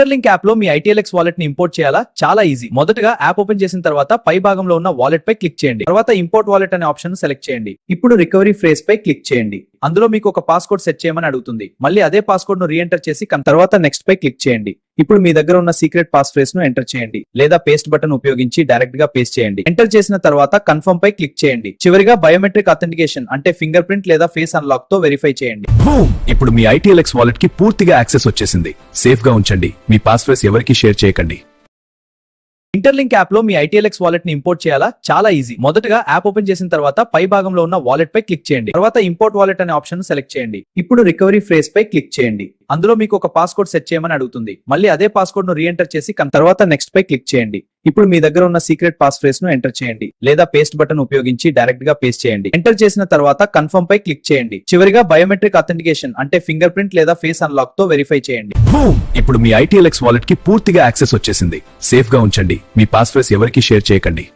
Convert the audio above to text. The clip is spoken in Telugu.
ఇంటర్లింక్ యాప్ లో మీ ఐటీఎల్ఎక్స్ వాలెట్ ని ఇంపోర్ట్ చేయాలా? చాలా ఈజీ. మొదటగా యాప్ ఓపెన్ చేసిన తర్వాత పై భాగంలో ఉన్న వాలెట్ పై క్లిక్ చేయండి. తర్వాత ఇంపోర్ట్ వాలెట్ అనే ఆప్షన్ సెలెక్ట్ చేయండి. ఇప్పుడు రికవరీ ఫ్రేజ్ పై క్లిక్ చేయండి. అందులో మీకు ఒక పాస్కోడ్ సెట్ చేయమని అడుగుతుంది. మళ్ళీ అదే పాస్కోడ్ ను రీఎంటర్ చేసి తర్వాత నెక్స్ట్ పై క్లిక్ చేయండి. ఇప్పుడు మీ దగ్గర ఉన్న సీక్రెట్ పాస్ ఫ్రేజ్ ను ఎంటర్ చేయండి, లేదా పేస్ట్ బటన్ ఉపయోగించి డైరెక్ట్ గా పేస్ట్ చేయండి. ఎంటర్ చేసిన తర్వాత కన్ఫర్మ్ పై క్లిక్ చేయండి. చివరిగా బయోమెట్రిక్ అథెంటికేషన్ అంటే ఫింగర్ ప్రింట్ లేదా ఫేస్ అన్లాక్ తో వెరిఫై చేయండి. ఇప్పుడు మీ ఐటీఎల్ఎక్స్ వాలెట్ కి పూర్తిగా యాక్సెస్ వచ్చేసింది. సేఫ్ గా ఉంచండి. మీ పాస్వర్డ్స్ ఎవరికి షేర్ చేయకండి. ఇంటర్లింక్ యాప్ లో మీ ఐటీఎల్ఎక్స్ వాలెట్ ని ఇంపోర్ట్ చేయాలా? చాలా ఈజీ. మొదటగా యాప్ ఓపెన్ చేసిన తర్వాత పై భాగంలో ఉన్న వాలెట్ పై క్లిక్ చేయండి. తర్వాత ఇంపోర్ట్ వాలెట్ అనే ఆప్షన్ సెలెక్ట్ చేయండి. ఇప్పుడు రికవరీ ఫ్రేజ్ పై క్లిక్ చేయండి. అందులో మీకు ఒక పాస్కోడ్ సెట్ చేయమని అడుగుతుంది. మళ్ళీ అదే పాస్కోడ్ ను రీఎంటర్ చేసి తర్వాత నెక్స్ట్ పై క్లిక్ చేయండి. ఇప్పుడు మీ దగ్గర ఉన్న సీక్రెట్ పాస్ ఫ్రేజ్ ను ఎంటర్ చేయండి, లేదా పేస్ట్ బటన్ ఉపయోగించి డైరెక్ట్ గా పేస్ట్ చేయండి. ఎంటర్ చేసిన తర్వాత కన్ఫర్మ్ పై క్లిక్ చేయండి. చివరిగా బయోమెట్రిక్ అథెంటికేషన్ అంటే ఫింగర్ ప్రింట్ లేదా ఫేస్ అన్లాక్ తో వెరిఫై చేయండి. ఇప్పుడు మీ ఐటీఎల్ఎక్స్ వాలెట్ కి పూర్తిగా యాక్సెస్ వచ్చేసింది. సేఫ్ గా ఉంచండి. మీ పాస్వర్డ్స్ ఎవరికి షేర్ చేయకండి.